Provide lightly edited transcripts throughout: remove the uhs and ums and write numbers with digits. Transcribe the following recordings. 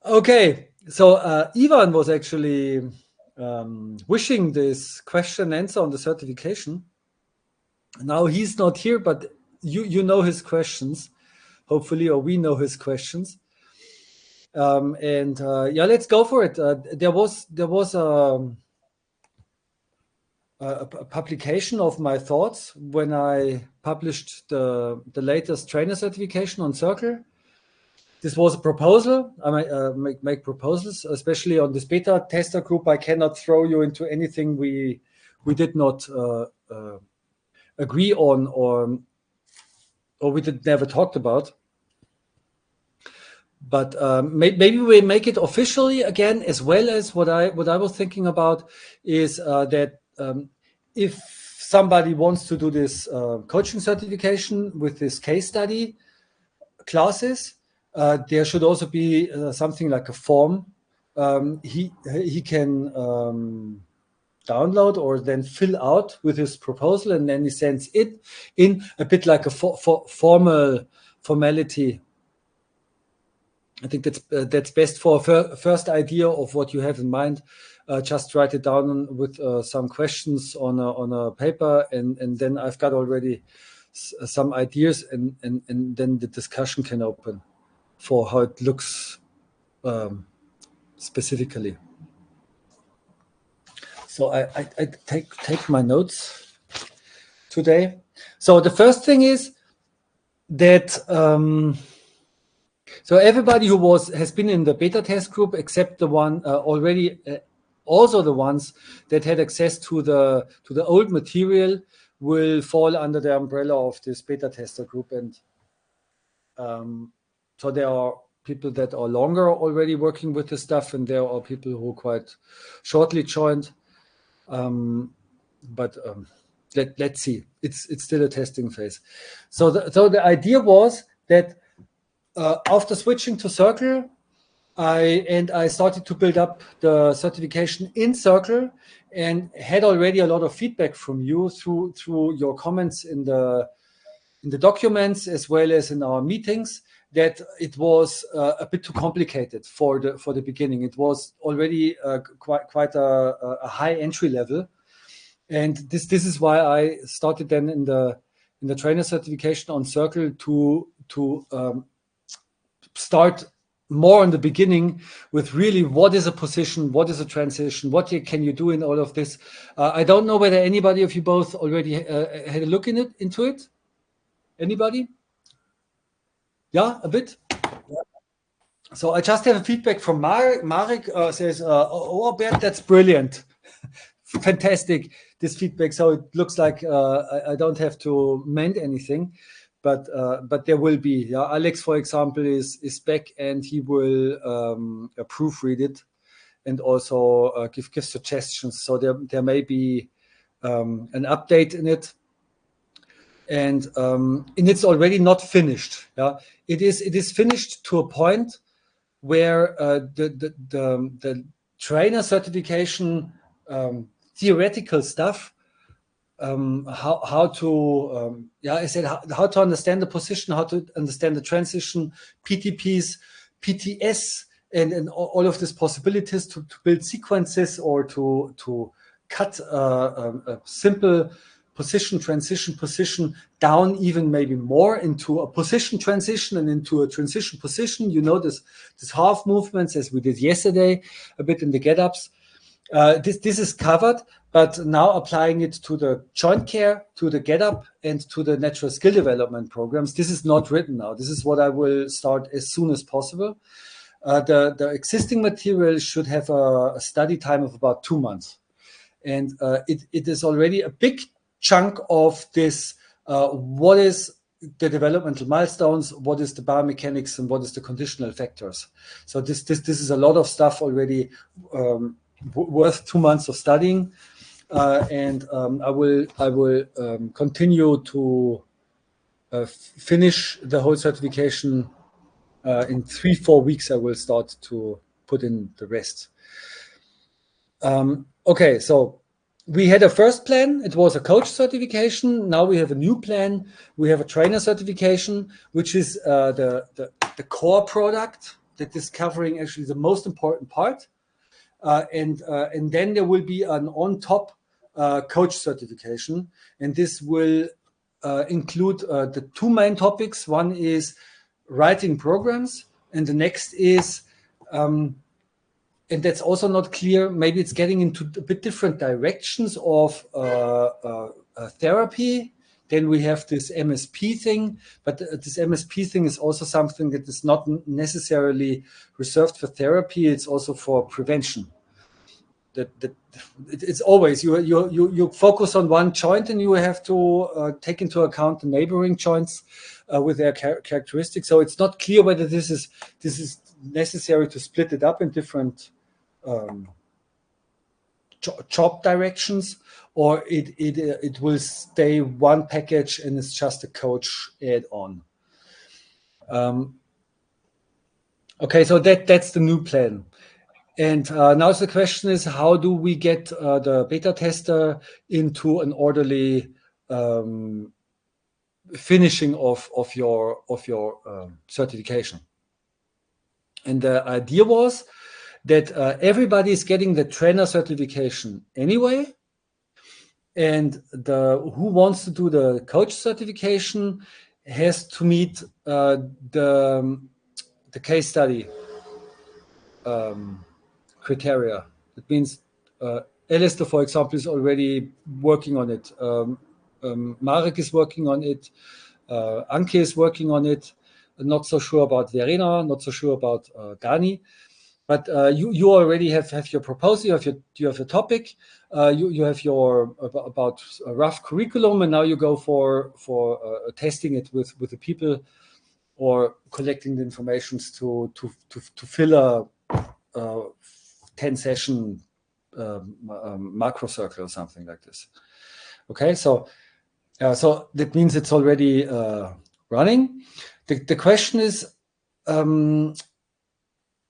Okay, so Ivan was actually wishing this question answer on the certification. Now he's not here, but you know his questions, hopefully, or we know his questions. Yeah, let's go for it. There was a publication of my thoughts when I published the latest trainer certification on Circle. This was a proposal. I might make proposals, especially on this beta tester group. I cannot throw you into anything we did not agree on or we never talked about. But maybe we make it officially again, as well as what I was thinking about is that if somebody wants to do this coaching certification with this case study classes, there should also be something like a form he can download or then fill out with his proposal, and then he sends it in a bit like a formality. I think that's best for a first idea of what you have in mind. Just write it down with some questions on a paper, and then I've got already some ideas, and then the discussion can open for how it looks specifically. So I take my notes today. So the first thing is that so everybody who has been in the beta test group, except the one already, also the ones that had access to the old material, will fall under the umbrella of this beta tester group. And so there are people that are longer already working with the stuff, and there are people who quite shortly joined. But let's see. It's still a testing phase. So the idea was that after switching to Circle, I started to build up the certification in Circle, and had already a lot of feedback from you through your comments in the documents as well as in our meetings, that it was a bit too complicated for the beginning. It was already quite a high entry level, and this is why I started then in the trainer certification on Circle to start more in the beginning with really what is a position, what is a transition, what can you do in all of this. I don't know whether anybody of you both already had a look into it. Anybody? Yeah, a bit. So I just have a feedback from Marek says, "Oh, Bert, that's brilliant, fantastic." This feedback, so it looks like I don't have to mend anything. But there will be. Yeah, Alex, for example, is back, and he will proofread it and also give suggestions. So there may be an update in it, and it's already not finished. Yeah, it is finished to a point where the trainer certification theoretical stuff. How to I said how to understand the position, how to understand the transition, PTPs, PTS, and all of these possibilities to build sequences or to cut a simple position, transition, position down even maybe more into a position transition and into a transition position. You know, this half movements as we did yesterday a bit in the get-ups. This is covered, but now applying it to the joint care, to the get-up, and to the natural skill development programs, this is not written now. This is what I will start as soon as possible. The existing material should have a study time of about 2 months. And it is already a big chunk of this, what is the developmental milestones, what is the biomechanics, and what is the conditional factors. So this is a lot of stuff already worth 2 months of studying, and I will continue to finish the whole certification in 3-4 weeks. I will start to put in the rest. Okay, so we had a first plan. It was a coach certification. Now we have a new plan. We have a trainer certification, which is the the core product that is covering actually the most important part. And then there will be an on top coach certification. And this will include the two main topics. One is writing programs, and the next is, and that's also not clear, maybe it's getting into a bit different directions of therapy. Then we have this MSP thing, but this MSP thing is also something that is not necessarily reserved for therapy. It's also for prevention. It's always you focus on one joint, and you have to take into account the neighboring joints with their characteristics. So it's not clear whether this is necessary to split it up in different job directions, or it will stay one package and it's just a coach add-on. Okay, so that's the new plan. And now the question is, how do we get the beta tester into an orderly finishing of your certification? And the idea was that everybody is getting the trainer certification anyway, and who wants to do the coach certification has to meet the case study criteria. That means Alistair, for example, is already working on it. Marek is working on it. Anke is working on it. Not so sure about Verena, not so sure about Dani. But you already have your proposal, you have your topic, you have your about a rough curriculum, and now you go for testing it with the people, or collecting the information to fill a 10-session macro circle or something like this. Okay, so that means it's already running. The question is,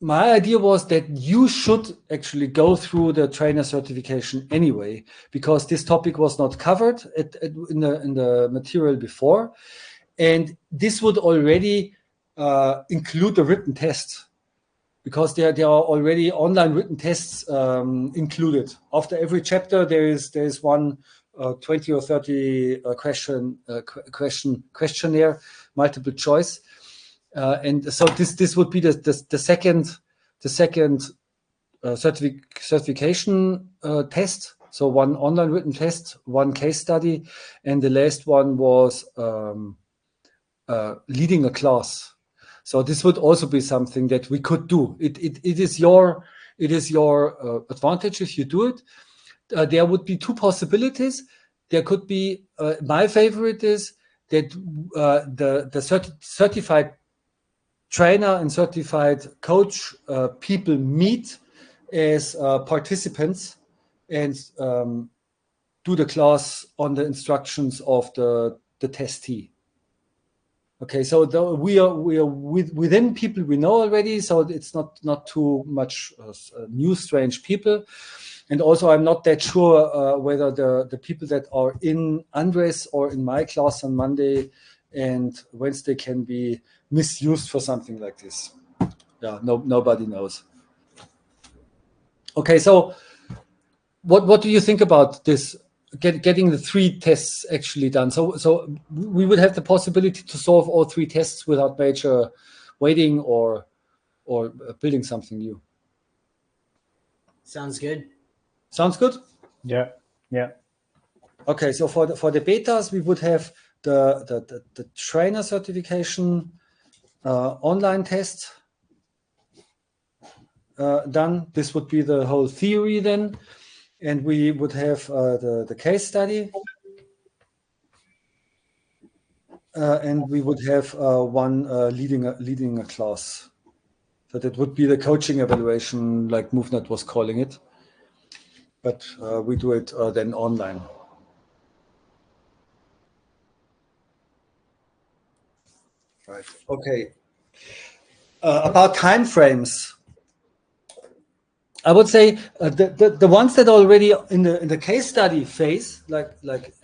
my idea was that you should actually go through the trainer certification anyway, because this topic was not covered in the material before, and this would already include the written test, because there are already online written tests included. After every chapter, there is one 20 or 30 questionnaire, multiple choice. And so this would be the second certification test. So one online written test, one case study, and the last one was leading a class. So this would also be something that we could do. It is your advantage if you do it. There would be two possibilities. There could be my favorite is that the certified trainer and certified coach people meet as participants and do the class on the instructions of the testee. Okay, so we are within people we know already, so it's not too much new strange people. And also, I'm not that sure whether the people that are in Andres or in my class on Monday and Wednesday can be misused for something like this. Yeah, nobody knows. Okay, so what do you think about this? Getting the 3 tests actually done. So we would have the possibility to solve all 3 tests without major waiting or building something new. Sounds good. Sounds good? Yeah. Okay, so for the betas, we would have the trainer certification online test done. This would be the whole theory then. And we would have the case study. And we would have one leading a class. So that would be the coaching evaluation, like MoveNet was calling it. But we do it then online. Right. Okay. About time frames, I would say the ones that are already in the case study phase, like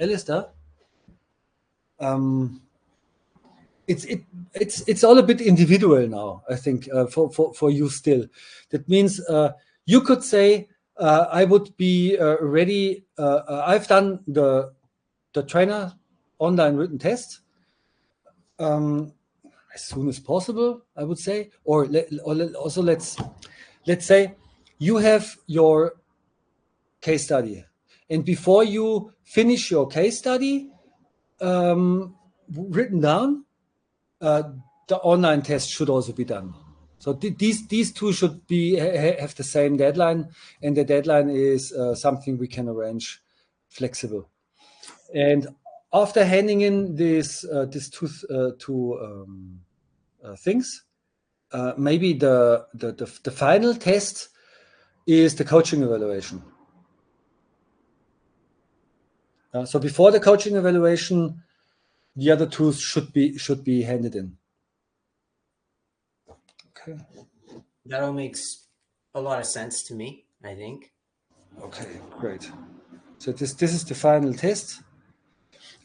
Alistair, it's all a bit individual now, I think, for you still. That means you could say, I would be ready. I've done the trainer online written test as soon as possible, I would say. Also let's say you have your case study, and before you finish your case study written down, the online test should also be done. So these two should be have the same deadline, and the deadline is something we can arrange flexible. And after handing in these two things, maybe the final test is the coaching evaluation. So before the coaching evaluation, the other two should be handed in. Okay. That all makes a lot of sense to me, I think. Okay, great. So this is the final test.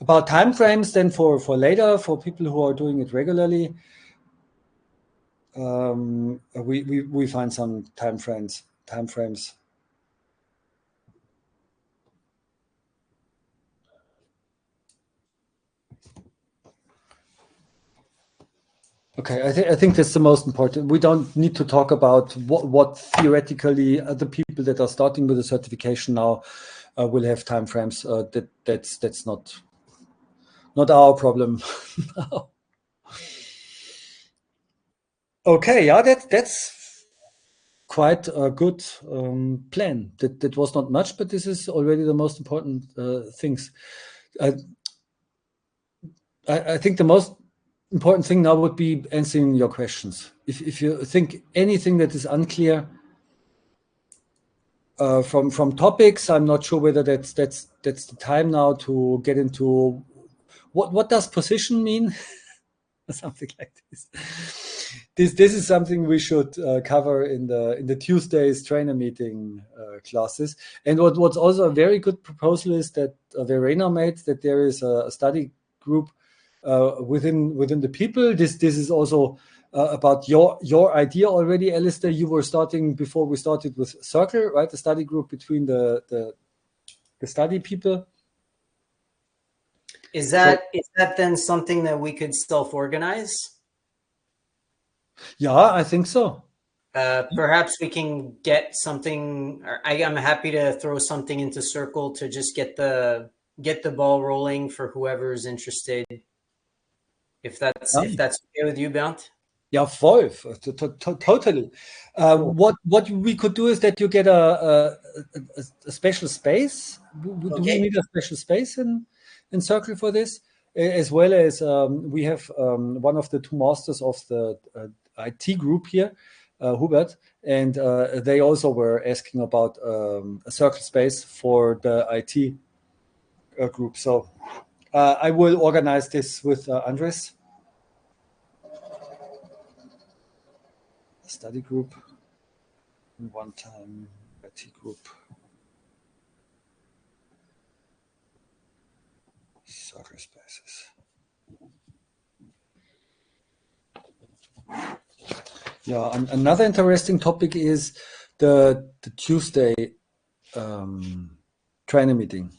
About timeframes, then for later, for people who are doing it regularly, we find some timeframes. Okay, I think that's the most important. We don't need to talk about what theoretically the people that are starting with a certification now will have timeframes. That's not our problem. Okay, yeah, that's quite a good plan. That was not much, but this is already the most important things. I think the most important thing now would be answering your questions. If you think anything that is unclear from topics, I'm not sure whether that's the time now to get into what does position mean. Something like this. This is something we should cover in the Tuesdays trainer meeting classes. And what's also a very good proposal is that Verena made, that there is a study group within the people. This is also about your idea already, Alistair. You were starting before we started with Circle, right? The study group between the study people. Is that then something that we could self-organize? Yeah, I think so. Perhaps we can get something. I'm happy to throw something into Circle to just get the ball rolling for whoever's interested. If that's okay with you, Bernd? Yeah, voll, totally. Cool. What we could do is that you get a special space. Do we need a special space in Circle for this? As well as we have one of the two masters of the IT group here, Hubert, and they also were asking about a Circle space for the IT group. So I will organize this with Andres. Study group, one time IT group, Circle spaces. Yeah, another interesting topic is the Tuesday trainer meeting.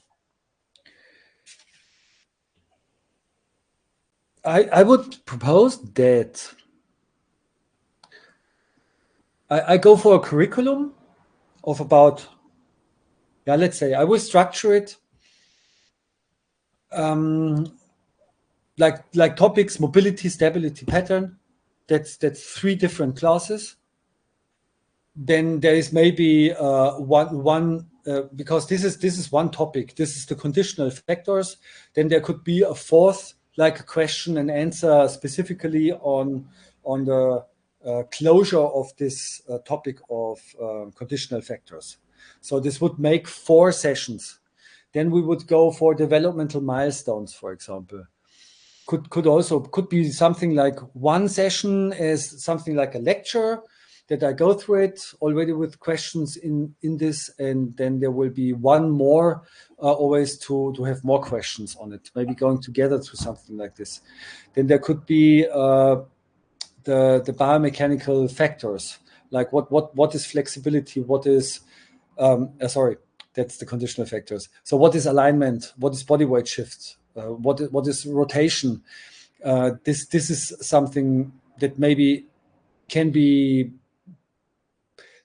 I would propose that I go for a curriculum of about, yeah, let's say I will structure it like topics: mobility, stability, pattern. That's 3 different classes. Then there is maybe one because this is one topic. This is the conditional factors. Then there could be a fourth, like a question and answer specifically on the closure of this topic of conditional factors. So this would make 4 sessions. Then we would go for developmental milestones, for example. Could be something like one session as something like a lecture. that I go through it already with questions in this, and then there will be one more always to have more questions on it, maybe going together to something like this. Then there could be the biomechanical factors, like what is flexibility, what is sorry, that's the conditional factors. So what is alignment? What is body weight shift? What is rotation? This is something that maybe can be.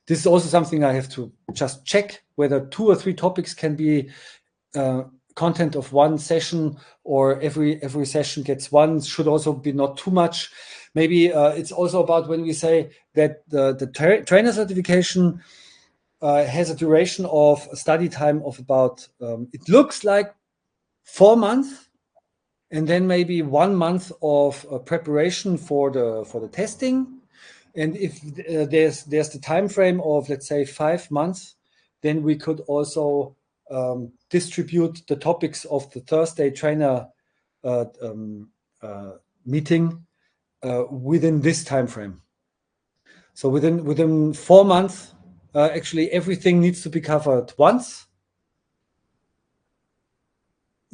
This is also something I have to just check whether 2 or 3 topics can be content of one session, or every session gets one. Should also be not too much. Maybe it's also about when we say that the trainer certification has a duration of study time of about it looks like 4 months, and then maybe 1 month of preparation for the testing. And if there's the time frame of, let's say, 5 months, then we could also distribute the topics of the Thursday trainer meeting within this time frame. So within 4 months, actually everything needs to be covered once.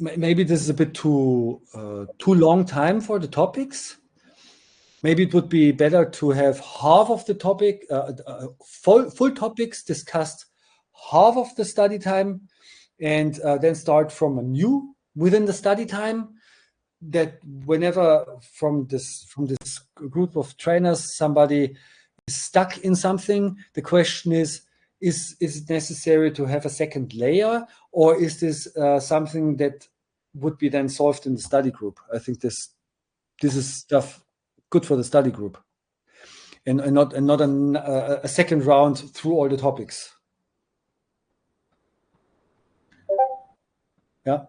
Maybe this is a bit too long time for the topics. Maybe it would be better to have half of the topic, full topics discussed half of the study time, and then start from a new within the study time. That whenever from this group of trainers somebody is stuck in something, the question is it necessary to have a second layer, or is this something that would be then solved in the study group? I think this is stuff good for the study group, and not a second round through all the topics. Yeah,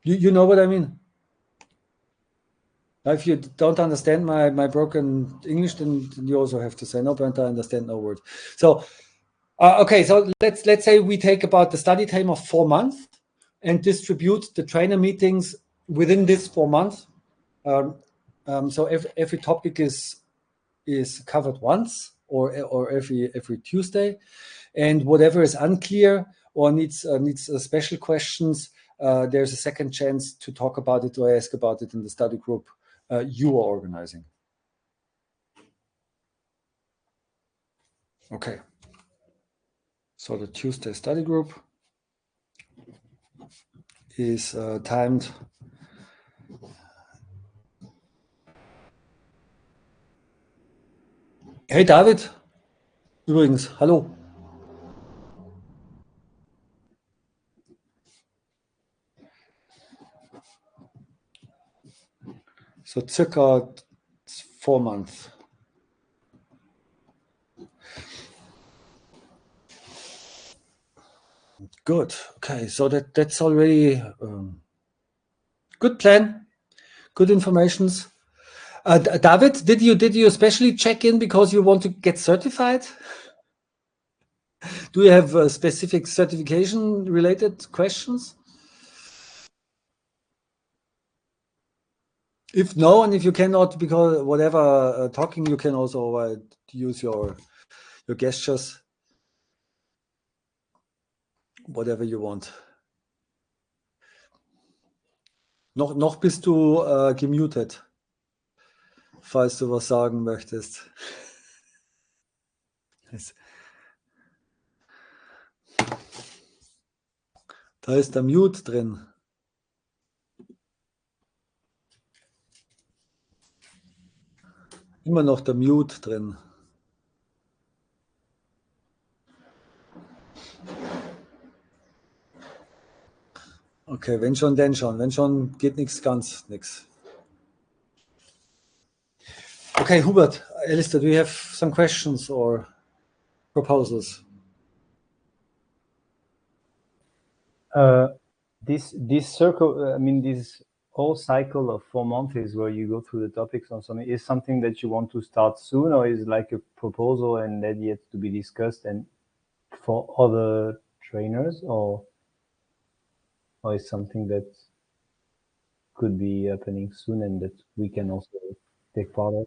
you know what I mean. If you don't understand my broken English, then you also have to say no, but I understand no word. So okay, so let's say we take about the study time of 4 months and distribute the trainer meetings within this 4 months. So every topic is covered once, or every Tuesday, and whatever is unclear or needs special questions, there's a second chance to talk about it or ask about it in the study group you are organizing. Okay. So the Tuesday study group is timed. Hey David, übrigens, hallo. So circa 4 months. Good. Okay, so that's already good plan, good informations. David, did you especially check in because you want to get certified? Do you have specific certification related questions? If no, and if you cannot, because whatever talking, you can also use your gestures, whatever you want. Noch bist du gemutet, falls du was sagen möchtest. Da ist der Mute drin. Immer noch der Mute drin. Okay, wenn schon, denn schon. Wenn schon, geht nichts, ganz nichts. Okay, Hubert, Alistair, do you have some questions or proposals? This circle, I mean, this whole cycle of 4 months where you go through the topics on something, is something that you want to start soon, or is like a proposal and that yet to be discussed and for other trainers, or is something that could be happening soon and that we can also take part of?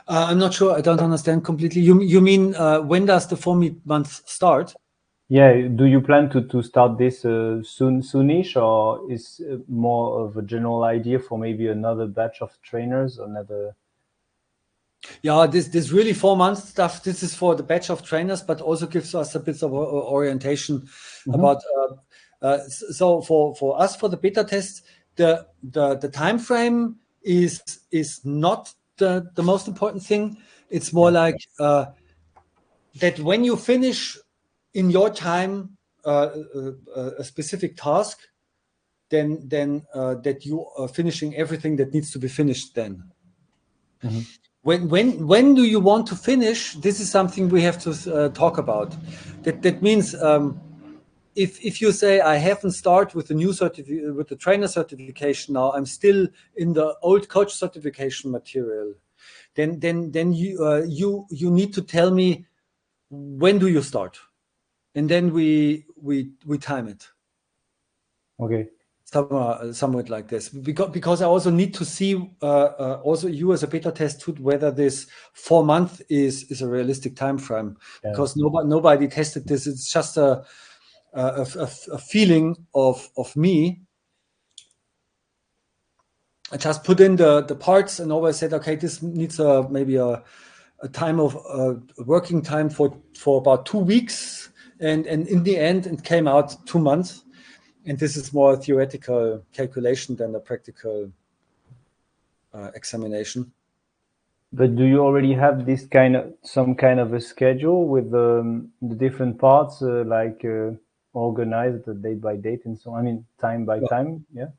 I'm not sure. I don't understand completely. You mean when does the 4 months start? Yeah, do you plan to start this soonish, or is more of a general idea for maybe another batch of trainers, another? Yeah, this really 4 months stuff. This is for the batch of trainers, but also gives us a bit of orientation about. So for us for the beta tests, the time frame is not the most important thing. It's more like that when you finish in your time a specific task, then that you are finishing everything that needs to be finished then. When do you want to finish? This is something we have to talk about. That means if you say I haven't started with the new with the trainer certification now, I'm still in the old coach certification material, then you need to tell me when do you start, and then we time it. Okay. Somewhat like this, because I also need to see also you as a beta test whether this 4 month is a realistic time frame, because nobody tested this. It's just a feeling of me. I just put in the parts and always said, okay, this needs maybe a time of working time for about 2 weeks, and in the end it came out 2 months. And this is more a theoretical calculation than a practical examination. But do you already have this some kind of a schedule with the different parts, organized date by date and so on? I mean, time by time, yeah.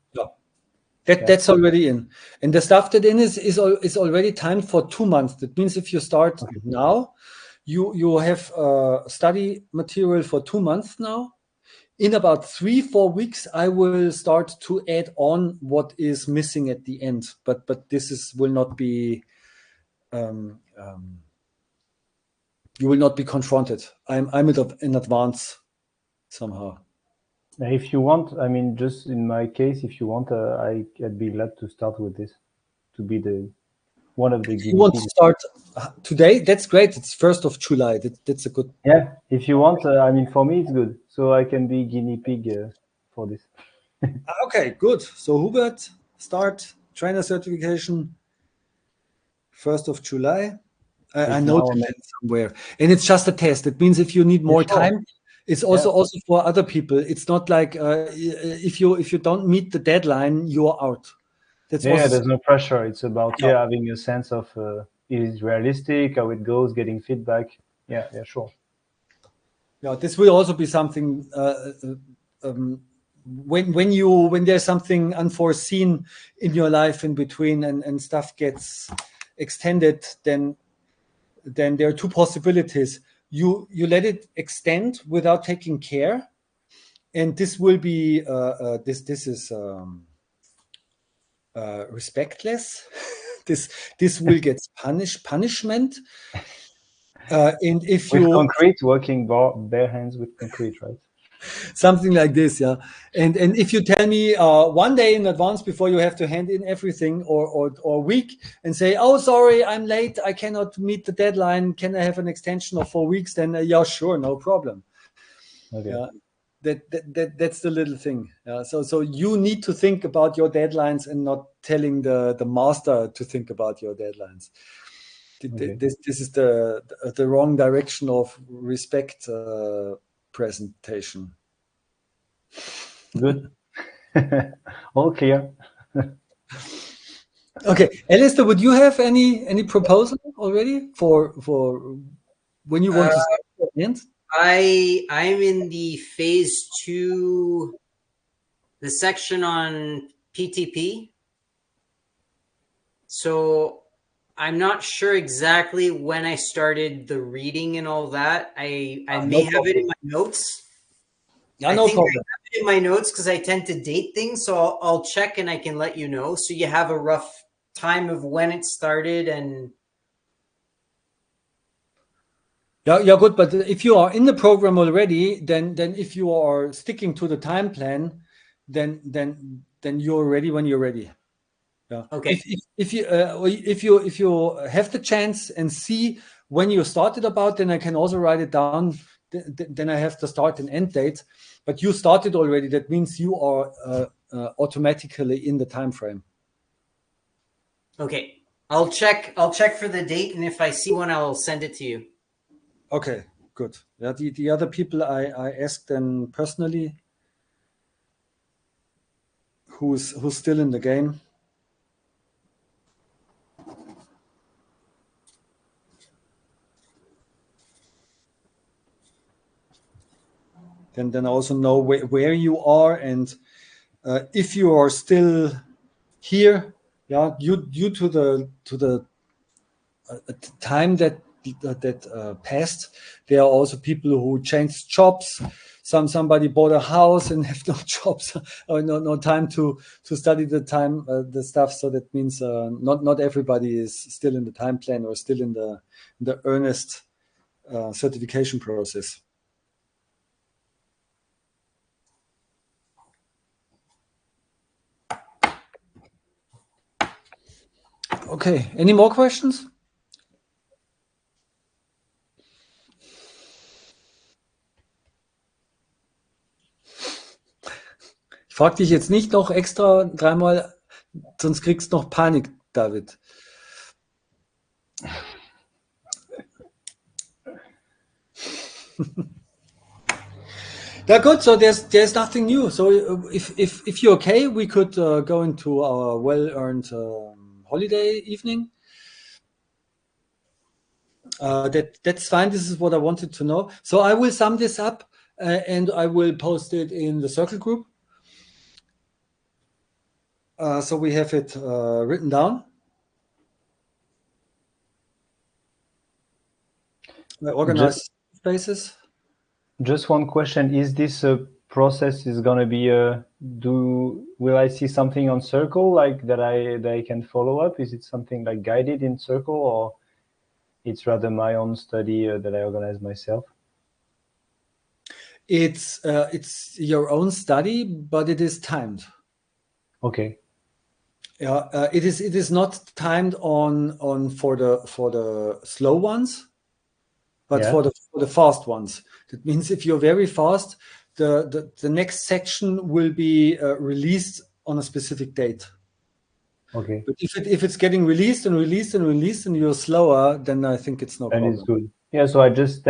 That's already in, and the stuff that in is already timed for 2 months. That means if you start now, you have study material for 2 months now. In about 3-4 weeks, I will start to add on what is missing at the end. But this will not be. You will not be confronted. I'm in advance somehow. If you want, I mean, just in my case, if you want, I'd be glad to start with this, to be one of the guinea pigs. You want to start today? That's great. It's 1st of July. That's a good. Yeah, if you want, I mean, for me it's good, so I can be guinea pig for this. Okay, good. So Hubert, start trainer certification 1st of July. I know that somewhere, and it's just a test. It means if you need more time, it's also for other people. It's not like if you don't meet the deadline, you're out. That's there's no pressure. It's about having a sense of is it realistic, how it goes, getting feedback. Yeah, sure. Yeah, this will also be something when there's something unforeseen in your life in between and stuff gets extended, then there are two possibilities. You let it extend without taking care, and this will be this is respectless. this will get punishment. And if with you concrete, working bare hands with concrete, right? Something like this, yeah. And if you tell me 1 day in advance before you have to hand in everything, or a week, and say, oh, sorry, I'm late, I cannot meet the deadline, can I have an extension of 4 weeks? Then yeah, sure, no problem. Okay. Yeah, that's the little thing. Yeah. So you need to think about your deadlines and not telling the master to think about your deadlines. Okay. This is the wrong direction of respect presentation. Good. All clear. Okay, Alistair, would you have any proposal already for when you want to start the end? I'm in the phase 2, the section on PTP. So I'm not sure exactly when I started the reading and all that. I may have it in my notes. Yeah, no problem. I have it in my notes because I tend to date things. So I'll check and I can let you know. So you have a rough time of when it started and. Yeah, good. But if you are in the program already, then if you are sticking to the time plan, then you're ready when you're ready. Yeah. Okay. If you have the chance and see when you started about, then I can also write it down. Then I have the start and end date. But you started already. That means you are automatically in the time frame. Okay. I'll check for the date, and if I see one, I'll send it to you. Okay, good. Yeah, the other people I asked them personally who's still in the game. Then I also know where you are, and if you are still here, yeah, due to the time that passed, there are also people who changed jobs. Somebody bought a house and have no jobs or no time to study the stuff. So that means not everybody is still in the time plan or still in the earnest certification process. Okay, any more questions? Ich frage dich jetzt nicht noch extra dreimal, sonst kriegst du noch Panik, David. Yeah, good. So there's nothing new. So if you're okay, we could go into our well-earned holiday evening. That's fine. This is what I wanted to know. So I will sum this up and I will post it in the circle group. So we have it written down. Organized spaces. Just one question: is this a process is going to be will I see something on Circle like that I can follow up? Is it something like guided in Circle, or it's rather my own study that I organize myself? It's your own study, but it is timed. Okay. Yeah, it is not timed on for the slow ones, but Yeah. for the fast ones. That means if you're very fast, the next section will be released on a specific date. Okay. But if it's getting released and released and released and you're slower, then I think it's no Then problem. it's good. Yeah. So I just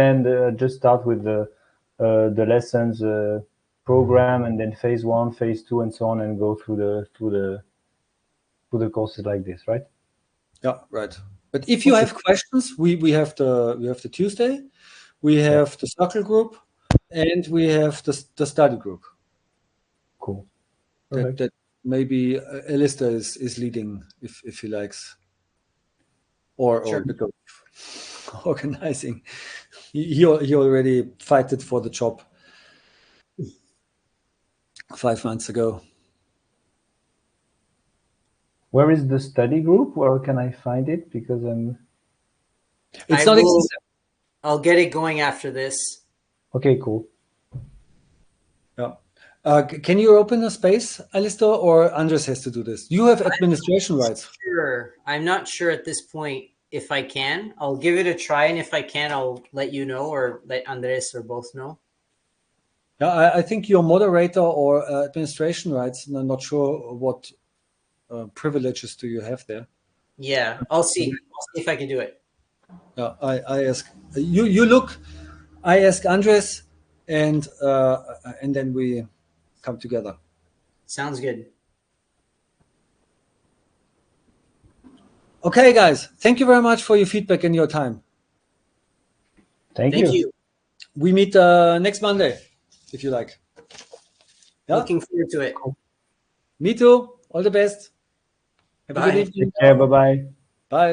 start with the lessons program, and then phase 1, phase 2, and so on, and go through the courses like this, right? Yeah, right. But if you have questions, we have the Tuesday, we have the circle group, and we have the study group. Cool. That maybe Alistair is leading if he likes, or Sure. a bit of organizing. He already fighted for the job 5 months ago. Where is the study group? Where can I find it? Because It's not existing. I'll get it going after this. Okay, cool. Yeah. Can you open a space, Alistair, or Andres has to do this? You have administration rights. Sure. I'm not sure at this point if I can. I'll give it a try, and if I can, I'll let you know, or let Andres or both know. Yeah, I think you're moderator or administration rights, and I'm not sure what privileges do you have there. Yeah, I'll see. I'll see if I can do it. Yeah, I ask you look. I ask Andres, and then we come together. Sounds good. Okay, guys. Thank you very much for your feedback and your time. Thank Thank you. you. We meet next Monday, if you like. Yeah? Looking forward to it. Me too. All the best. Have a good Bye. evening. Take care. Bye-bye. Bye.